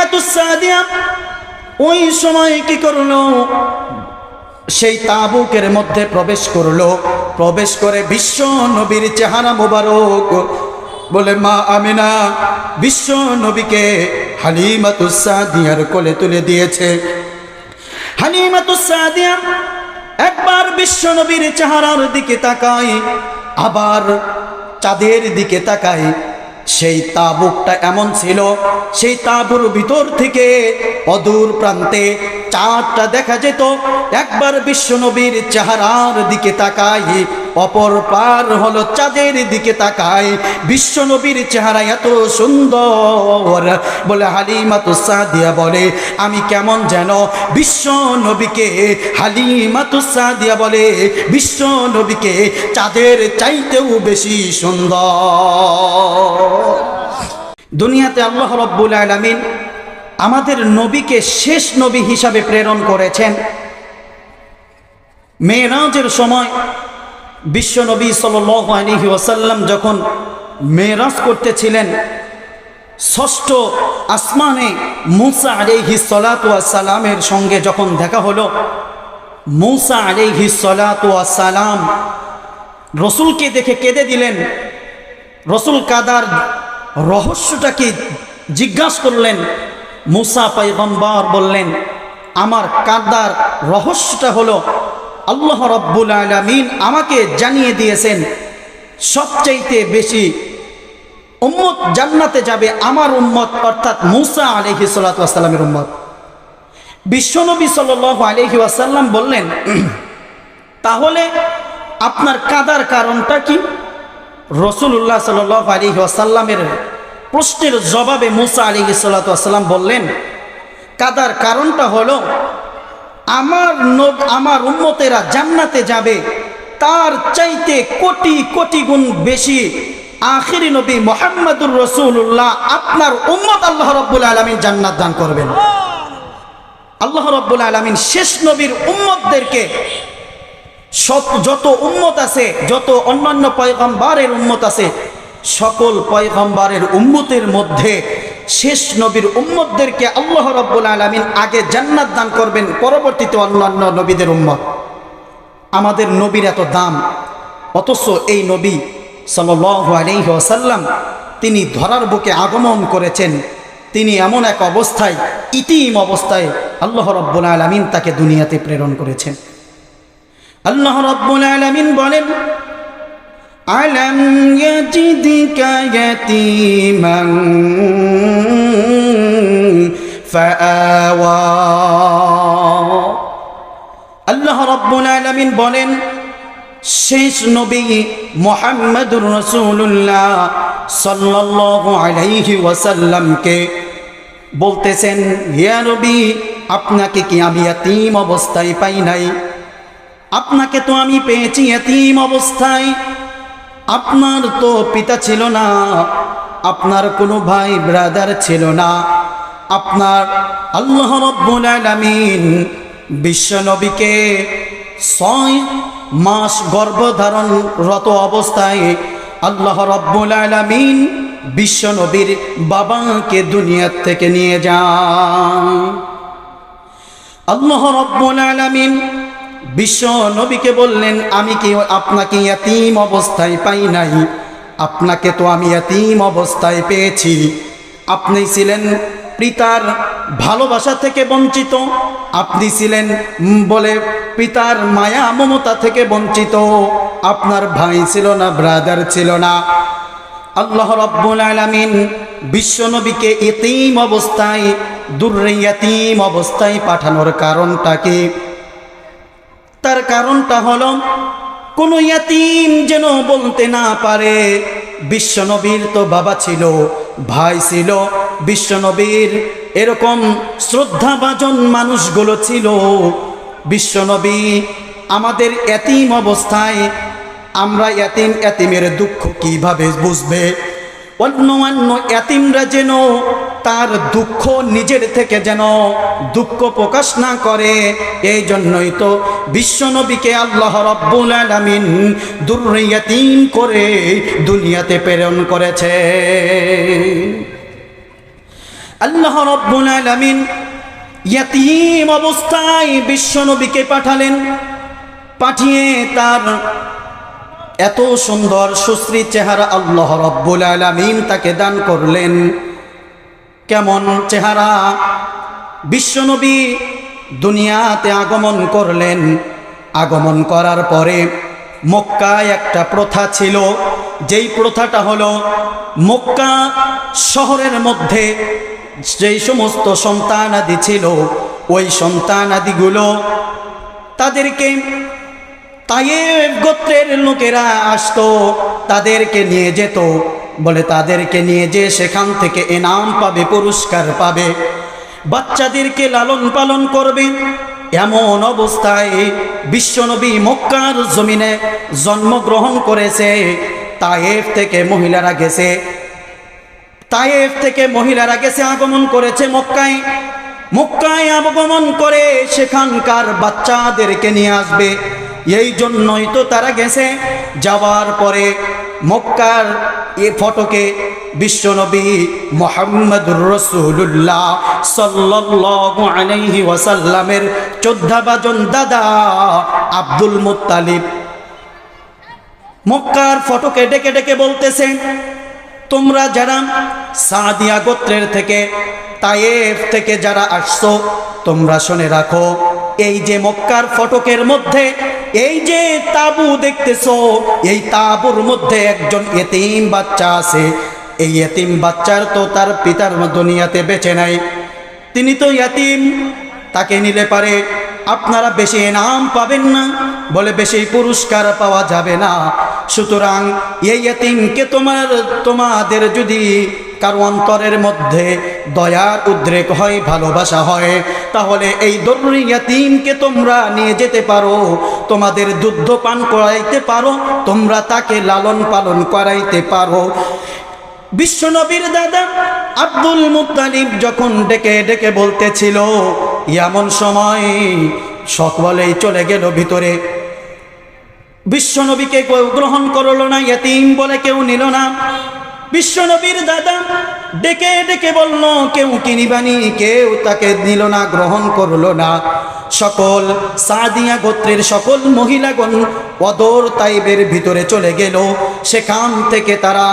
হালিমাতুস সাদিয়া ওই সময় কি করলো, সেই তাবুকের মধ্যে প্রবেশ করলো। প্রবেশ করে বিশ্ব নবীর চেহারা মোবারক বলে মা আমিনা বিশ্ব নবীকে হালিমাতুস সাদিয়ার কোলে তুলে দিয়েছে। হালিমাতুস সাদিয়া একবার বিশ্ব নবীর চেহারার দিকে তাকায়, আবার চাঁদের দিকে তাকায়। সেই তাবুকটা এমন ছিল, সেই তাঁবুর ভিতর থেকে অদূর প্রান্তে চাঁদটা দেখা যেত। একবার বিশ্বনবীর চেহারার দিকে তাকায়, অপর পার হলো চাঁদের দিকে তাকায়। বিশ্বনবীর চেহারা এত সুন্দর বলে হালিমাতুস সাদিয়া বলে আমি কেমন যেন বিশ্বনবীকে, হালিমাতুস সাদিয়া বলে বিশ্বনবীকে চাঁদের চাইতেও বেশি সুন্দর। দুনিয়াতে আল্লাহ রাব্বুল আলামিন আমাদের নবীকে শেষ নবী হিসাবে প্রেরণ করেছেন। মেরাজের সময় বিশ্ব নবী সাল্লাল্লাহু আলাইহি ওয়াসাল্লাম যখন মেরাজ করতেছিলেন, ষষ্ঠ আসমানে মূসা আলাইহিস সালাতু ওয়াস সালামের সঙ্গে যখন দেখা হলো, মূসা আলাইহিস সালাতু ওয়াস সালাম রসুলকে দেখে কেঁদে দিলেন। রসুল কাদার রহস্যটা কি জিজ্ঞাসা করলেন। মূসা পয়গম্বর বললেন আমার কাদার রহস্যটা হলো আল্লাহ রাব্বুল আলামিন আমাকে জানিয়ে দিয়েছেন সবচাইতে বেশি উম্মত জান্নাতে যাবে আমার উম্মত, অর্থাৎ মূসা আলাইহিস সালাতু ওয়াস সালামের উম্মত। বিশ্বনবী সাল্লাল্লাহু আলাইহি ওয়াসাল্লাম বললেন তাহলে আপনার কাদার কারণটা কি? রাসূলুল্লাহ সাল্লাল্লাহু আলাইহি ওয়াসাল্লামের প্রশ্নের জবাবে মূসা আলাইহিস সালাতু ওয়াস সালাম বললেন কাদার কারণটা হলো আমার উম্মতেরা জান্নাতে যাবে তার চাইতে কোটি কোটি গুণ বেশি আখিরি নবী মুহাম্মদুর রাসূলুল্লাহ আপনার উম্মত আল্লাহ রাব্বুল আলামিন জান্নাত দান করবেন। আল্লাহ রাব্বুল আলামিন শেষ নবীর উম্মতদেরকে যত উম্মত আছে, যত অন্যান্য পয়গম্বরের উম্মত আছে, সকল পয়গম্বরের উম্মতের মধ্যে শেষ নবীর উম্মতদেরকে আল্লাহ রাব্বুল আলামিন আগে জান্নাত দান করবেন, পরবর্তীতে অন্যান্য নবীদের উম্মত। আমাদের নবীর এত দাম, অথচ এই নবী সাল্লাল্লাহু আলাইহি ওয়াসাল্লাম তিনি ধরার বুকে আগমন করেছেন। তিনি এমন এক অবস্থায়, ইতিম অবস্থায় আল্লাহ রাব্বুল আলামিন তাকে দুনিয়াতে প্রেরণ করেছেন। আল্লাহ রাব্বুল আলামিন বলেন আলাম ইয়াজিদিকা ইয়াতীমান ফাআওয়া। আল্লাহ রাব্বুল আলামিন বলেন শেষ নবী মুহাম্মদুর রাসূলুল্লাহ সাল্লাল্লাহু আলাইহি ওয়াসাল্লামকে বলতেছেন ইয়া নবী আপনাকে কি আমি ইয়াতীম অবস্থায় পাই নাই? আপনাকে তো আমি পেয়েছি ইয়াতীম অবস্থায়। আপনার তো পিতা ছিল না, আপনার কোনো ভাই ব্রাদার ছিল না। আপনার আল্লাহ রাব্বুল আলামিন বিশ্ব নবীকে 6 মাস গর্ভধারণরত অবস্থায় আল্লাহ রাব্বুল আলামিন বিশ্ব নবীর বাবাকে দুনিয়া থেকে নিয়ে যান। আল্লাহ রাব্বুল আলামিন বিশ্ব নবীকে বললেন আমি কি আপনাকে ইয়াতীম অবস্থায় পাই নাই? আপনাকে তো আমি ইয়াতীম অবস্থায় পেয়েছি। আপনি ছিলেন পিতার ভালোবাসা থেকে বঞ্চিত, আপনি ছিলেন বলে পিতার মায়া মমতা থেকে বঞ্চিত। আপনার ভাই ছিল না, ব্রাদার ছিল না। আল্লাহ রাব্বুল আলামিন বিশ্ব নবীকে ইয়াতীম অবস্থায়, দুর্রে ইয়াতীম অবস্থায় পাঠানোর কারণটা কি? তার কারণটা হলো কোন ইয়াতীম যেন বলতে না পারে বিশ্বনবীর তো বাবা ছিল, ভাই ছিল। বিশ্বনবীর এরকম শ্রদ্ধাভাজন মানুষগুলো ছিল। বিশ্বনবী আমাদের ইয়াতীম অবস্থায়, আমরা ইয়াতীমের দুঃখ কিভাবে বুঝবে? অন্য ইয়াতীমরা যেন তার দুঃখ নিজের থেকে যেন দুঃখ প্রকাশ না করে, এই জন্যই তো বিশ্বনবীকে আল্লাহ রাব্বুল আলামিন দুর্রে ইয়াতীম করে দুনিয়াতে প্রেরণ করেছে। আল্লাহ রাব্বুল আলামিন ইয়াতীম অবস্থায় বিশ্বনবীকে পাঠালেন। পাঠিয়ে তার এত সুন্দর সুশ্রী চেহারা আল্লাহ রাব্বুল আলামিন তাকে দান করলেন। কেমন চেহারা! বিশ্বনবী দুনিয়াতে আগমন করলেন। আগমন করার পরে মক্কায় একটা প্রথা ছিল, যেই প্রথাটা হলো মক্কা শহরের মধ্যে যেই সমস্ত সন্তানাদি ছিল, ওই সন্তানাদিগুলো তাদেরকে তায়েফ গোত্রের লোকেরা আসতো, তাদেরকে নিয়ে যেত। বলে তাদেরকে নিয়ে যে সেখান থেকে ইনাম পাবে, পুরস্কার পাবে, বাচ্চাদেরকে লালন পালন করবে। এমন অবস্থায় বিশ্বনবী মক্কার জমিনে জন্মগ্রহণ করেছে। তায়েফ থেকে মহিলারা গেছে, তায়েফ থেকে মহিলারা গেছে, আগমন করেছে মক্কায়। মক্কায় আগমন করে সেখানকার বাচ্চাদেরকে নিয়ে আসবে, এই জন্যই তো তারা গেছে। যাওয়ার পরে মক্কার এ ফটকে বিশ্বনবী মুহাম্মদুর রাসূলুল্লাহ সাল্লাল্লাহু আলাইহি ওয়াসাল্লামের 14 দাদা আব্দুল মুত্তালিব মক্কার ফটকে ডেকে ডেকে বলতেছে, তোমরা যারা সাদিয়া গোত্রের থেকে, তায়েফ থেকে যারা আসছো, তোমরা শুনে রাখো, এই যে মক্কার ফটকের মধ্যে এই যে তাবু দেখতেছো, এই তাবুর মধ্যে একজন ইতিম বাচ্চা আছে। এই ইতিম বাচ্চার তো তার পিতার দুনিয়াতে বেঁচে নাই, তিনি তো ইতিম, তাকে নিলে পারে আপনারা বেশি ইনাম পাবেন না, বলে বেশি পুরস্কার পাওয়া যাবে না। সুতরাং এই ইতিমকে তোমাদের যদি কারো অন্তরের মধ্যে দয়ার উদ্রেক হয়, ভালোবাসা হয়, তাহলে এই দরুরি ইতিমকে তোমরা নিয়ে যেতে পারো, তোমাদের দুধ পান করাইতে পারো, তোমরা তাকে লালন পালন করাইতে পারো। বিশ্বনবীর দাদা আব্দুল মুত্তালিব যখন ডেকে ডেকে বলতেছিল, এমন সময় সকলেই চলে গেল ভিতরে। বিশ্বনবীকে কেউ গ্রহণ করলো না, ইতিম বলে কেউ নিল না। বিশ্বনবীর দাদা ডেকে ডেকে বলল, কেউ কিনিবানি, কেউ তাকে নিল না, গ্রহণ করলো না। সকল সাদিয়া গোত্রের সকল মহিলাগণ অদর তাইবের ভিতরে চলে গেল। সেখান থেকে তারা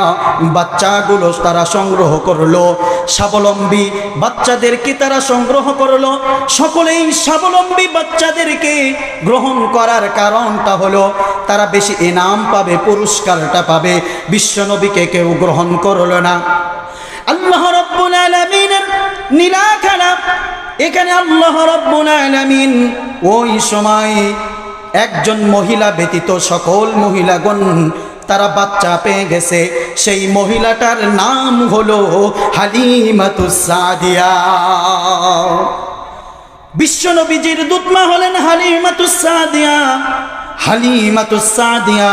বাচ্চাগুলো তারা সংগ্রহ করলো, স্বাবলম্বী বাচ্চাদেরকে তারা সংগ্রহ করলো। সকলেই স্বাবলম্বী বাচ্চাদেরকে গ্রহণ করার কারণটা হলো তারা বেশি ইনাম পাবে, পুরস্কারটা পাবে। বিশ্বনবীকে কেউ গ্রহণ করলো না। আল্লাহ রাব্বুল আলামিনের নীলা খেলা এখানে। আল্লাহ রাব্বুল আলামিন ওই সময় একজন মহিলা ব্যতীত সকল মহিলাগণ তারা বাচ্চা পেয়ে গেছে। সেই মহিলাটার নাম হলো হালিমাতুস সাদিয়া। বিশ্বনবীজির দুধমা হলেন হালিমাতুস সাদিয়া। হালিমাতুস সাদিয়া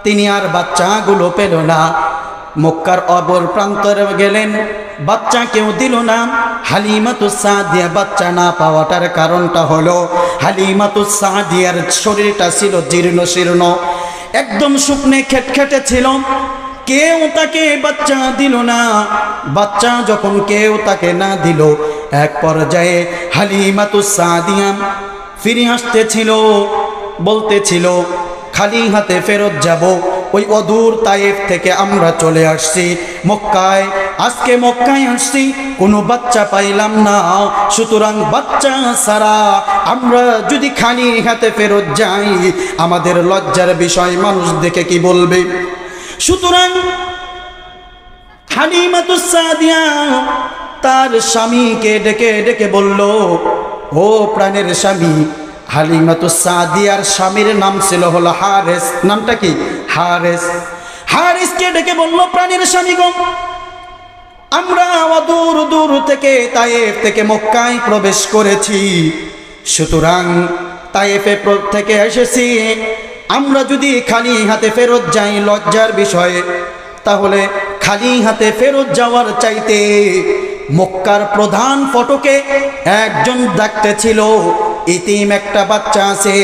তিনি আর বাচ্চাগুলো পেল না। মক্কার অপর প্রান্তরে গেলেন, বাচ্চা কেউ দিল না। হালিমাতুস সাদিয়া বাচ্চা না পাওয়াটার কারণটা হলো হালিমাতুস সাদিয়ার শরীরটা ছিল জীর্ণ শীর্ণ, একদম শুকনে খেটখেটে ছিল। কেউ তাকে বাচ্চা দিল না। বাচ্চা যখন কেউ তাকে না দিল, এক পর্যায়ে হালিমাতুস সাদিয়া ফিরে আসতেছিল, বলতেছিল খালি হাতে ফেরত যাব। ওই অদূর তায়েফ থেকে আমরা চলে আসছি মক্কায়, আজকে মক্কায় আসছি, কোনো বাচ্চা পাইলাম না। সুতরাং বাচ্চা ছাড়া আমরা যদি খালি হাতে ফেরত যাই, আমাদের লজ্জার বিষয়, মানুষ দেখে কি বলবে। সুতরাং হালিমাতুস সাদিয়া তার স্বামীকে ডেকে ডেকে বলল, ও প্রাণের স্বামী। হালিমাতুস সাদিয়ার স্বামীর নাম ছিল হলো হারেস। নামটা কি? হারেস। হারেসকে ডেকে বলল, প্রাণের স্বামী গো, আমরা দূর দূর থেকে তায়েফ থেকে মক্কায় প্রবেশ করেছি। সুতরাং তায়েফে থেকে এসেছি, আমরা যদি খালি হাতে ফেরত যাই লজ্জার বিষয়ে, তাহলে খালি হাতে ফেরত যাওয়ার চাইতে মক্কার প্রধান ফটকে একজন ডাকতে ছিল, ইতিম একটা বাচ্চা আছে,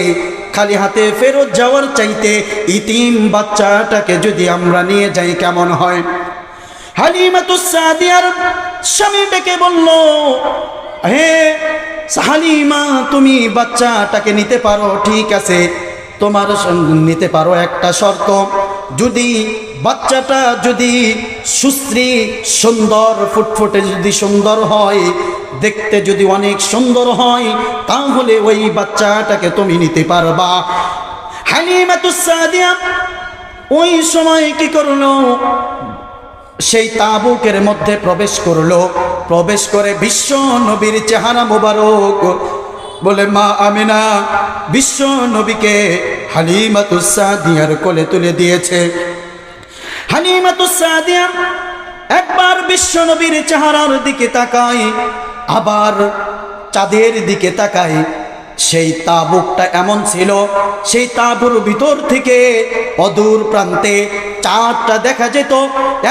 খালি হাতে ফেরত যাওয়ার চাইতে ইতিম বাচ্চাটাকে যদি আমরা নিয়ে যাই কেমন হয়? হালিমাতুস সাদিয়ার স্বামী ডেকে বলল, হে হালিমা, তুমি বাচ্চাটাকে নিতে পারো, ঠিক আছে, তোমার নিতে পারো, একটা শর্ত, যদি বাচ্চাটা যদি সুশ্রী সুন্দর ফুটফুটে যদি সুন্দর হয়, দেখতে যদি অনেক সুন্দর হয়, তাহলে ওই বাচ্চাটাকে তুমি নিতে পারবা। হালিমাতুস সাদিয়া ওই সময় কি করলো, সেই তাবুকের মধ্যে প্রবেশ করলো। প্রবেশ করে বিশ্ব নবীর চেহারা মোবারক বলে মা আমিনা বিশ্ব নবীকে হালিমাতুস সাদিয়ার কোলে তুলে দিয়েছে। হালিমাতুস সাদিয়া একবার বিশ্ব নবীর চেহারার দিকে তাকায়, আবার চাঁদের দিকে তাকায়। সেই তাবুকটা এমন ছিল, সেই তাঁবুর ভিতর থেকে অদূর প্রান্তে চাঁদটা দেখা যেত।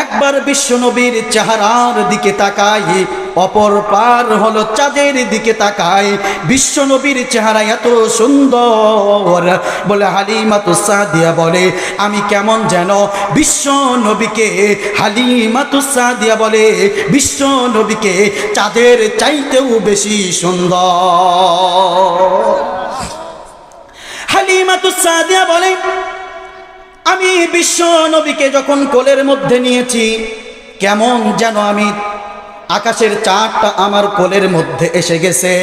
একবার বিশ্বনবীর চেহারার দিকে তাকায়, অপর পার হলো চাঁদের দিকে তাকায়। বিশ্বনবীর চেহারা এত সুন্দর বলে হালিমাতুস সাদিয়া বলে, আমি কেমন যেন বিশ্বনবীকে, হালিমাতুস সাদিয়া বলে বিশ্বনবীকে চাঁদের চাইতেও বেশি সুন্দর। হালিমাতুস সাদিয়া বলে, আমি বিশ্ব নবীকে যখন কোলের মধ্যে নিয়েছি, কেমন যেন আমি আকাশের চাঁদটা আমার কোলের মধ্যে এসে গেছে,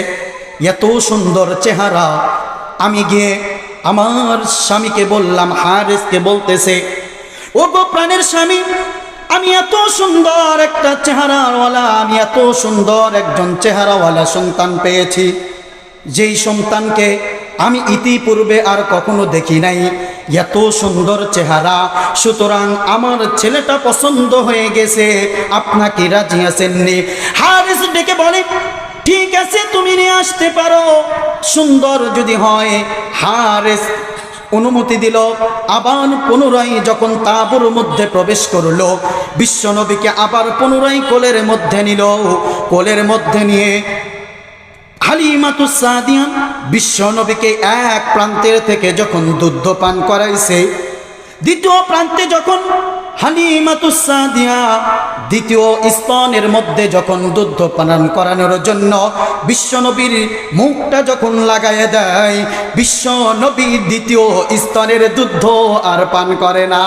এত সুন্দর চেহারা। আমি গিয়ে আমার স্বামীকে বললাম, হারেসকে বলতেছে, ও গো প্রাণের স্বামী, আমি এত সুন্দর একটা চেহারাওয়ালা, আমি এত সুন্দর একজন চেহারাওয়ালা সন্তান পেয়েছি, যেই সন্তানকে আমি ইতিপূর্বে আর কখনো দেখি নাই, এত সুন্দর চেহারা। সুতরাং আমার ছেলেটা পছন্দ হয়ে গেছে, আপনাকে রাজি আছেননি? হারিস ডেকে বলে, ঠিক আছে, তুমি নিয়ে আসতে পারো, সুন্দর যদি হয়। হারিস অনুমতি দিল। আবার পুনরায় যখন তাঁবুর মধ্যে প্রবেশ করলো, বিশ্বনবীকে আবার পুনরায় কোলের মধ্যে নিল। কোলের মধ্যে নিয়ে হালিমাতুস সাদিয়া বিশ্বনবীকে এক প্রান্তের থেকে যখন দুধ পান করাইছে, দ্বিতীয় প্রান্তে যখন হালিমাতুস সাদিয়া দ্বিতীয় স্তনের মধ্যে যখন দুধ পান করানোর জন্য বিশ্বনবীর মুখটা যখন লাগায় দেয়, বিশ্বনবী দ্বিতীয় স্তনের দুধ আর পান করে না।